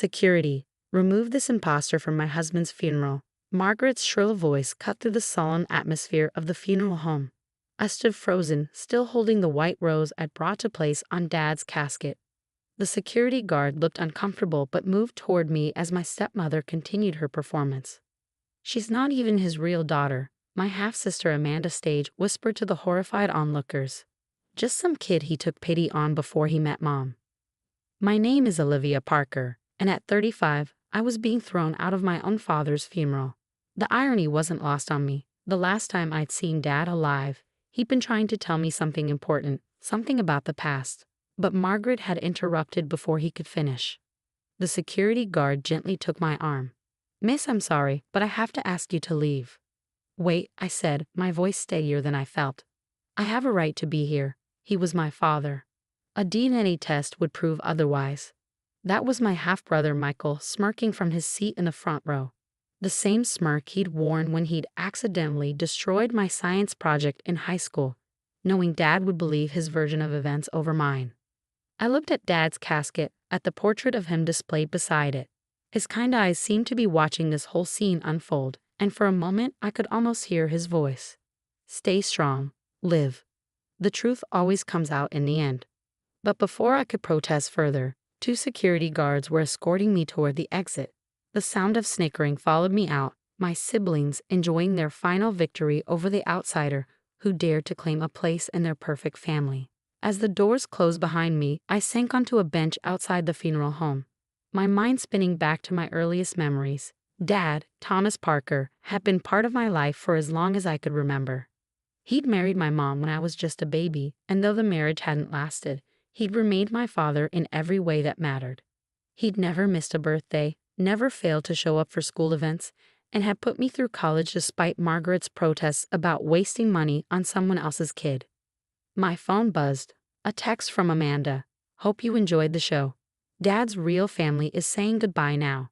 Security, remove this impostor from my husband's funeral. Margaret's shrill voice cut through the solemn atmosphere of the funeral home. I stood frozen, still holding the white rose I'd brought to place on Dad's casket. The security guard looked uncomfortable but moved toward me as my stepmother continued her performance. "She's not even his real daughter," my half-sister Amanda Stage whispered to the horrified onlookers. "Just some kid he took pity on before he met Mom." My name is Olivia Parker, and at 35, I was being thrown out of my own father's funeral. The irony wasn't lost on me. The last time I'd seen Dad alive, he'd been trying to tell me something important, something about the past. But Margaret had interrupted before he could finish. The security guard gently took my arm. "Miss, I'm sorry, but I have to ask you to leave." "Wait," I said, my voice steadier than I felt. "I have a right to be here. He was my father. A DNA test would prove otherwise." That was my half-brother Michael smirking from his seat in the front row. The same smirk he'd worn when he'd accidentally destroyed my science project in high school, knowing Dad would believe his version of events over mine. I looked at Dad's casket, at the portrait of him displayed beside it. His kind eyes seemed to be watching this whole scene unfold, and for a moment I could almost hear his voice. "Stay strong. Live. The truth always comes out in the end." But before I could protest further, 2 security guards were escorting me toward the exit. The sound of snickering followed me out, my siblings enjoying their final victory over the outsider who dared to claim a place in their perfect family. As the doors closed behind me, I sank onto a bench outside the funeral home, my mind spinning back to my earliest memories. Dad, Thomas Parker, had been part of my life for as long as I could remember. He'd married my mom when I was just a baby, and though the marriage hadn't lasted, he'd remained my father in every way that mattered. He'd never missed a birthday, never failed to show up for school events, and had put me through college despite Margaret's protests about wasting money on someone else's kid. My phone buzzed. A text from Amanda. "Hope you enjoyed the show. Dad's real family is saying goodbye now."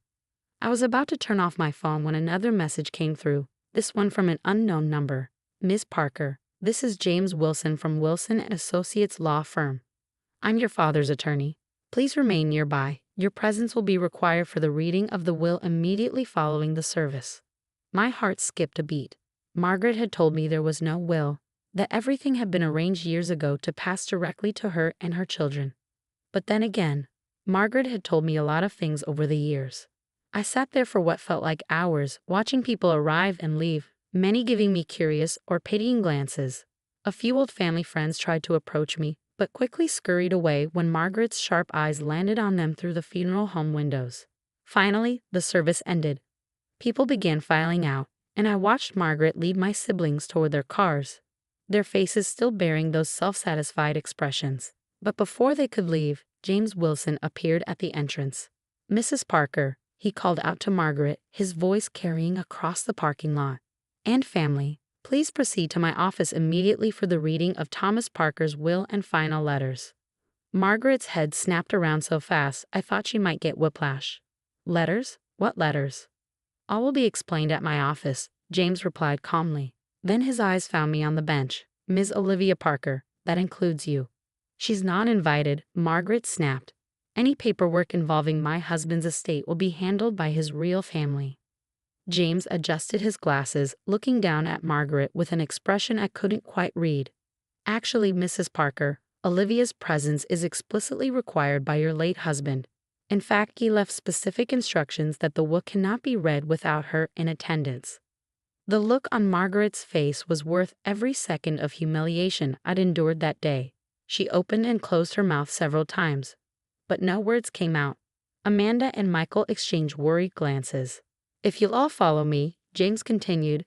I was about to turn off my phone when another message came through, this one from an unknown number. "Ms. Parker, this is James Wilson from Wilson & Associates Law Firm. I'm your father's attorney. Please remain nearby. Your presence will be required for the reading of the will immediately following the service." My heart skipped a beat. Margaret had told me there was no will, that everything had been arranged years ago to pass directly to her and her children. But then again, Margaret had told me a lot of things over the years. I sat there for what felt like hours, watching people arrive and leave, many giving me curious or pitying glances. A few old family friends tried to approach me, but quickly scurried away when Margaret's sharp eyes landed on them through the funeral home windows. Finally, the service ended. People began filing out, and I watched Margaret lead my siblings toward their cars, their faces still bearing those self-satisfied expressions. But before they could leave, James Wilson appeared at the entrance. "Mrs. Parker," he called out to Margaret, his voice carrying across the parking lot, "and family, please proceed to my office immediately for the reading of Thomas Parker's will and final letters." Margaret's head snapped around so fast I thought she might get whiplash. "Letters? What letters?" "All will be explained at my office," James replied calmly. Then his eyes found me on the bench. "Ms. Olivia Parker, that includes you." "She's not invited," Margaret snapped. "Any paperwork involving my husband's estate will be handled by his real family." James adjusted his glasses, looking down at Margaret with an expression I couldn't quite read. "Actually, Mrs. Parker, Olivia's presence is explicitly required by your late husband. In fact, he left specific instructions that the will cannot be read without her in attendance." The look on Margaret's face was worth every second of humiliation I'd endured that day. She opened and closed her mouth several times, but no words came out. Amanda and Michael exchanged worried glances. "If you'll all follow me," James continued,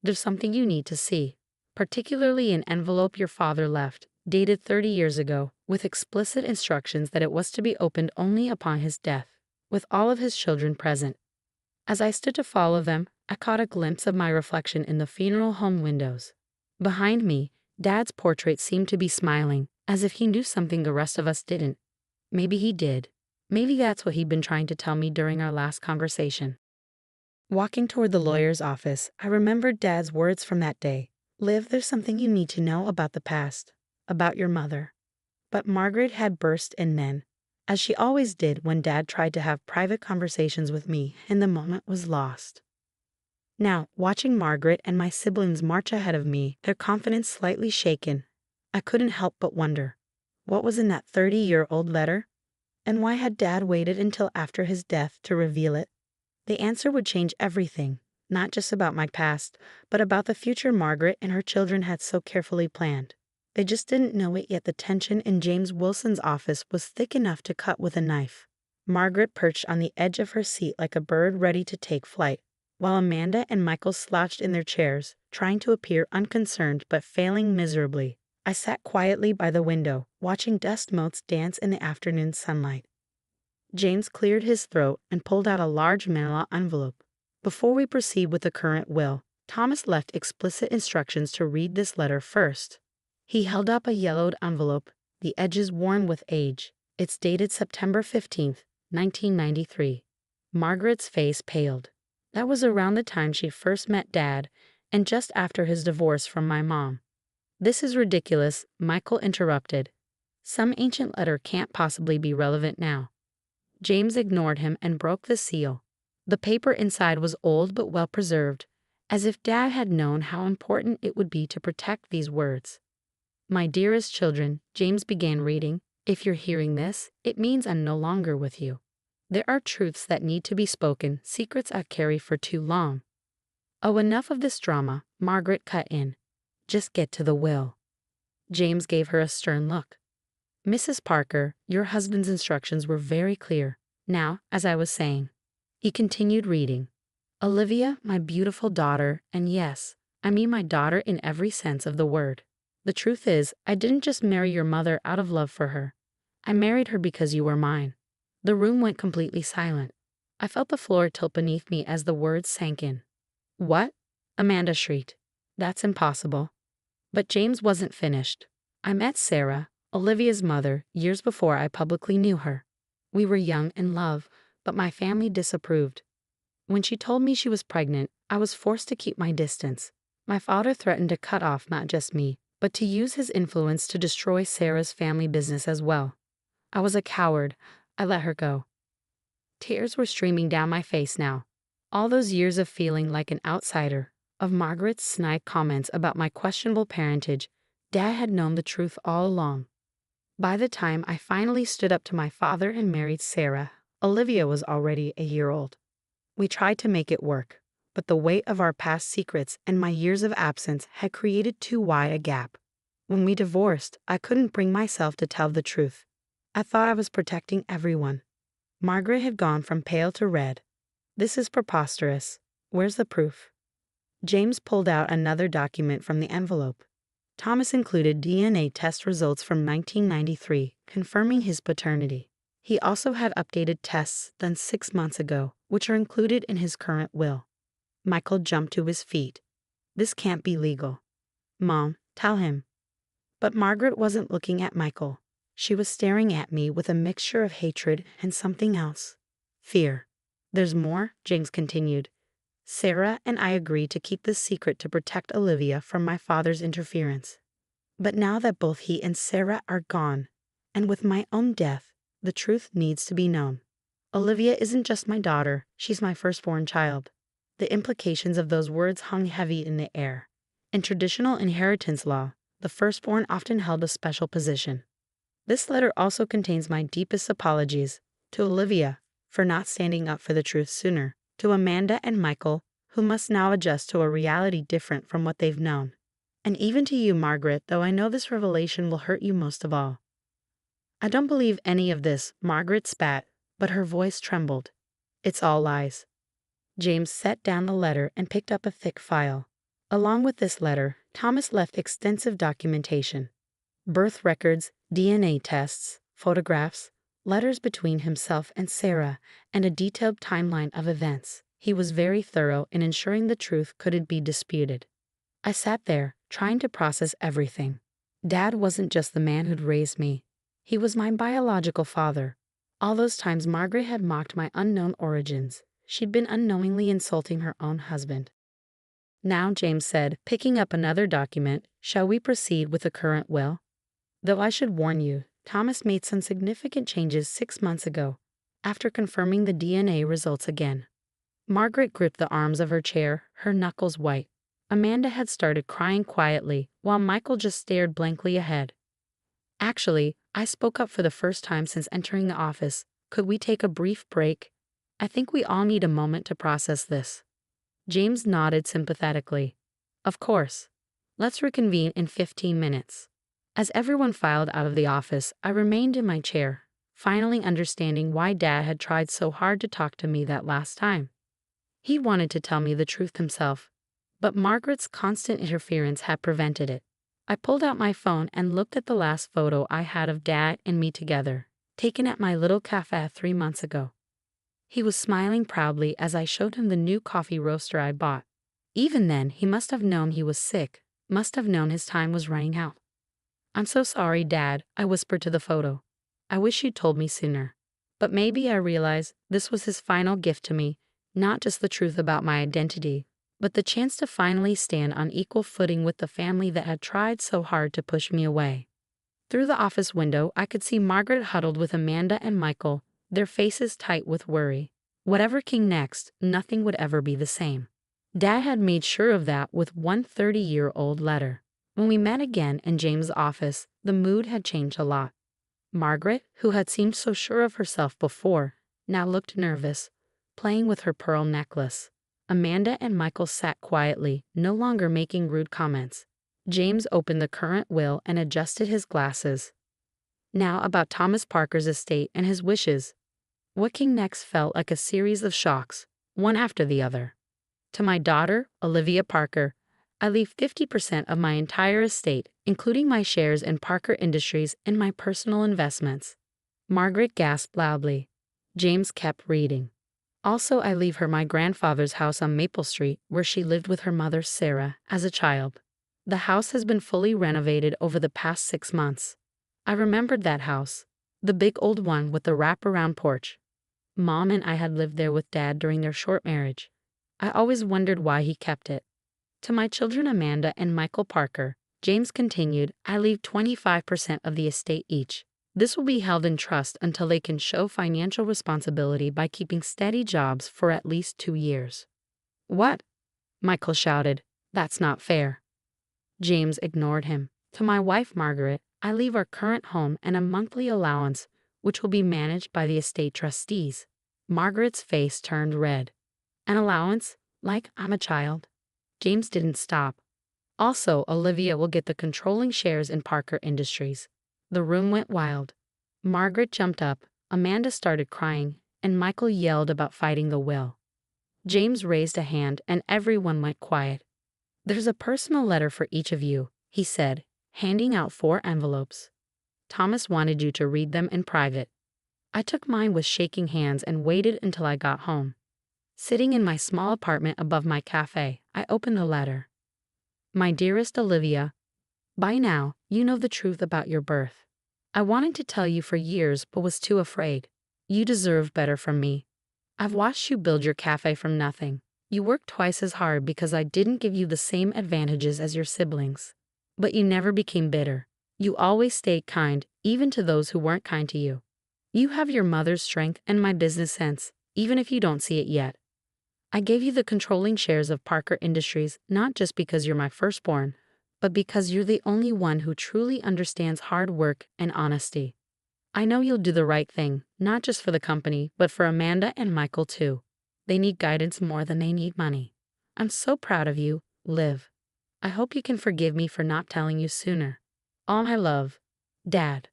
"there's something you need to see, particularly an envelope your father left, dated 30 years ago, with explicit instructions that it was to be opened only upon his death, with all of his children present." As I stood to follow them, I caught a glimpse of my reflection in the funeral home windows. Behind me, Dad's portrait seemed to be smiling, as if he knew something the rest of us didn't. Maybe he did. Maybe that's what he'd been trying to tell me during our last conversation. Walking toward the lawyer's office, I remembered Dad's words from that day. "Liv, there's something you need to know about the past, about your mother." But Margaret had burst in then. as she always did when Dad tried to have private conversations with me, and the moment was lost. Now, watching Margaret and my siblings march ahead of me, their confidence slightly shaken, I couldn't help but wonder, what was in that 30-year-old letter? And why had Dad waited until after his death to reveal it? The answer would change everything, not just about my past, but about the future Margaret and her children had so carefully planned. They just didn't know it yet. The tension in James Wilson's office was thick enough to cut with a knife. Margaret perched on the edge of her seat like a bird ready to take flight, while Amanda and Michael slouched in their chairs, trying to appear unconcerned but failing miserably. I sat quietly by the window, watching dust motes dance in the afternoon sunlight. James cleared his throat and pulled out a large manila envelope. Before we proceed with the current will, Thomas left explicit instructions to read this letter first. He held up a yellowed envelope, the edges worn with age. It's dated September 15th, 1993. Margaret's face paled. That was around the time she first met Dad, and just after his divorce from my mom. "This is ridiculous," Michael interrupted. "Some ancient letter can't possibly be relevant now." James ignored him and broke the seal. The paper inside was old but well preserved, as if Dad had known how important it would be to protect these words. "My dearest children," James began reading, "if you're hearing this, it means I'm no longer with you. There are truths that need to be spoken, secrets I've carried for too long." "Oh, enough of this drama," Margaret cut in. "Just get to the will." James gave her a stern look. "Mrs. Parker, your husband's instructions were very clear. Now, as I was saying," he continued reading, "Olivia, my beautiful daughter, and yes, I mean my daughter in every sense of the word. The truth is, I didn't just marry your mother out of love for her. I married her because you were mine." The room went completely silent. I felt the floor tilt beneath me as the words sank in. "What?" Amanda shrieked. "That's impossible." But James wasn't finished. "I met Sarah, Olivia's mother, years before I publicly knew her. We were young in love, but my family disapproved. When she told me she was pregnant, I was forced to keep my distance. My father threatened to cut off not just me, but to use his influence to destroy Sarah's family business as well. I was a coward. I let her go." Tears were streaming down my face now. All those years of feeling like an outsider, of Margaret's snide comments about my questionable parentage, Dad had known the truth all along. By the time I finally stood up to my father and married Sarah, Olivia was already a year old. We tried to make it work, but the weight of our past secrets and my years of absence had created too wide a gap. When we divorced, I couldn't bring myself to tell the truth. I thought I was protecting everyone. Margaret had gone from pale to red. "This is preposterous. Where's the proof?" James pulled out another document from the envelope. Thomas included DNA test results from 1993, confirming his paternity. He also had updated tests done 6 months ago, which are included in his current will. Michael jumped to his feet. "This can't be legal." "Mom, tell him." But Margaret wasn't looking at Michael. She was staring at me with a mixture of hatred and something else. Fear. "There's more," James continued. "Sarah and I agreed to keep this secret to protect Olivia from my father's interference. But now that both he and Sarah are gone, and with my own death, the truth needs to be known. Olivia isn't just my daughter, she's my firstborn child." The implications of those words hung heavy in the air. In traditional inheritance law, the firstborn often held a special position. This letter also contains my deepest apologies to Olivia for not standing up for the truth sooner, to Amanda and Michael, who must now adjust to a reality different from what they've known, and even to you, Margaret, though I know this revelation will hurt you most of all. "I don't believe any of this," Margaret spat, but her voice trembled. "It's all lies." James set down the letter and picked up a thick file. Along with this letter, Thomas left extensive documentation. Birth records, DNA tests, photographs, letters between himself and Sarah, and a detailed timeline of events. He was very thorough in ensuring the truth couldn't be disputed. I sat there, trying to process everything. Dad wasn't just the man who'd raised me. He was my biological father. All those times Margaret had mocked my unknown origins. She'd been unknowingly insulting her own husband. "Now," James said, picking up another document, "shall we proceed with the current will? Though I should warn you, Thomas made some significant changes 6 months ago, after confirming the DNA results again. Margaret gripped the arms of her chair, her knuckles white. Amanda had started crying quietly, while Michael just stared blankly ahead. Actually, I spoke up for the first time since entering the office. Could we take a brief break? I think we all need a moment to process this. James nodded sympathetically. Of course. Let's reconvene in 15 minutes. As everyone filed out of the office, I remained in my chair, finally understanding why Dad had tried so hard to talk to me that last time. He wanted to tell me the truth himself, but Margaret's constant interference had prevented it. I pulled out my phone and looked at the last photo I had of Dad and me together, taken at my little cafe 3 months ago. He was smiling proudly as I showed him the new coffee roaster I bought. Even then, he must have known he was sick, must have known his time was running out. I'm so sorry, Dad, I whispered to the photo. I wish you'd told me sooner. But maybe I realized this was his final gift to me, not just the truth about my identity, but the chance to finally stand on equal footing with the family that had tried so hard to push me away. Through the office window, I could see Margaret huddled with Amanda and Michael, their faces tight with worry. Whatever came next, nothing would ever be the same. Dad had made sure of that with one 30-year-old letter. When we met again in James' office, the mood had changed a lot. Margaret, who had seemed so sure of herself before, now looked nervous, playing with her pearl necklace. Amanda and Michael sat quietly, no longer making rude comments. James opened the current will and adjusted his glasses. Now about Thomas Parker's estate and his wishes. What came next felt like a series of shocks, one after the other. To my daughter, Olivia Parker, I leave 50% of my entire estate, including my shares in Parker Industries and my personal investments. Margaret gasped loudly. James kept reading. Also, I leave her my grandfather's house on Maple Street, where she lived with her mother, Sarah, as a child. The house has been fully renovated over the past 6 months. I remembered that house, the big old one with the wraparound porch. Mom and I had lived there with Dad during their short marriage. I always wondered why he kept it. To my children Amanda and Michael Parker, James continued, I leave 25% of the estate each. This will be held in trust until they can show financial responsibility by keeping steady jobs for at least 2 years. What? Michael shouted. That's not fair. James ignored him. To my wife Margaret, I leave our current home and a monthly allowance, which will be managed by the estate trustees. Margaret's face turned red. An allowance? Like I'm a child? James didn't stop. Also, Olivia will get the controlling shares in Parker Industries. The room went wild. Margaret jumped up, Amanda started crying, and Michael yelled about fighting the will. James raised a hand and everyone went quiet. There's a personal letter for each of you, he said, handing out 4 envelopes. Thomas wanted you to read them in private. I took mine with shaking hands and waited until I got home. Sitting in my small apartment above my cafe, I opened the letter. My dearest Olivia, by now, you know the truth about your birth. I wanted to tell you for years but was too afraid. You deserve better from me. I've watched you build your cafe from nothing. You worked twice as hard because I didn't give you the same advantages as your siblings. But you never became bitter. You always stayed kind, even to those who weren't kind to you. You have your mother's strength and my business sense, even if you don't see it yet. I gave you the controlling shares of Parker Industries not just because you're my firstborn, but because you're the only one who truly understands hard work and honesty. I know you'll do the right thing, not just for the company, but for Amanda and Michael too. They need guidance more than they need money. I'm so proud of you, Liv. I hope you can forgive me for not telling you sooner. All my love, Dad.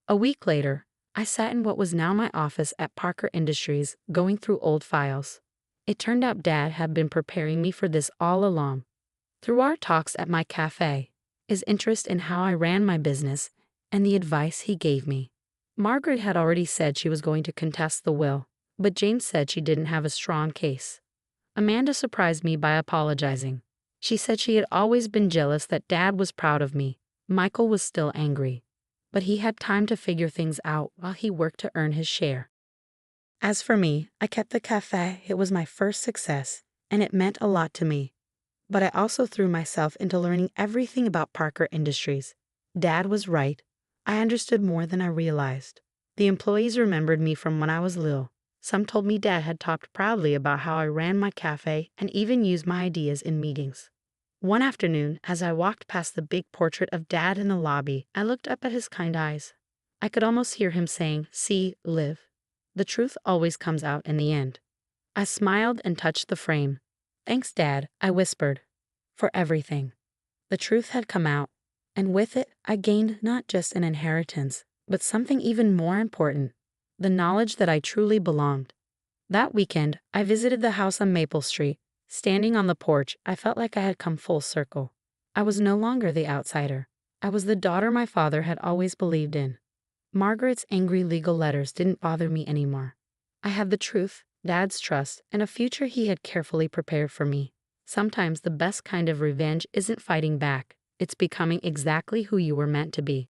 A week later, I sat in what was now my office at Parker Industries, going through old files. It turned out Dad had been preparing me for this all along. Through our talks at my cafe, his interest in how I ran my business, and the advice he gave me. Margaret had already said she was going to contest the will, but James said she didn't have a strong case. Amanda surprised me by apologizing. She said she had always been jealous that Dad was proud of me. Michael was still angry, but he had time to figure things out while he worked to earn his share. As for me, I kept the cafe. It was my first success, and it meant a lot to me. But I also threw myself into learning everything about Parker Industries. Dad was right. I understood more than I realized. The employees remembered me from when I was little. Some told me Dad had talked proudly about how I ran my cafe and even used my ideas in meetings. One afternoon, as I walked past the big portrait of Dad in the lobby, I looked up at his kind eyes. I could almost hear him saying, "See, live. The truth always comes out in the end." I smiled and touched the frame. "Thanks, Dad," I whispered, "for everything." The truth had come out, and with it, I gained not just an inheritance, but something even more important, the knowledge that I truly belonged. That weekend, I visited the house on Maple Street. Standing on the porch, I felt like I had come full circle. I was no longer the outsider. I was the daughter my father had always believed in. Margaret's angry legal letters didn't bother me anymore. I had the truth, Dad's trust, and a future he had carefully prepared for me. Sometimes the best kind of revenge isn't fighting back, it's becoming exactly who you were meant to be.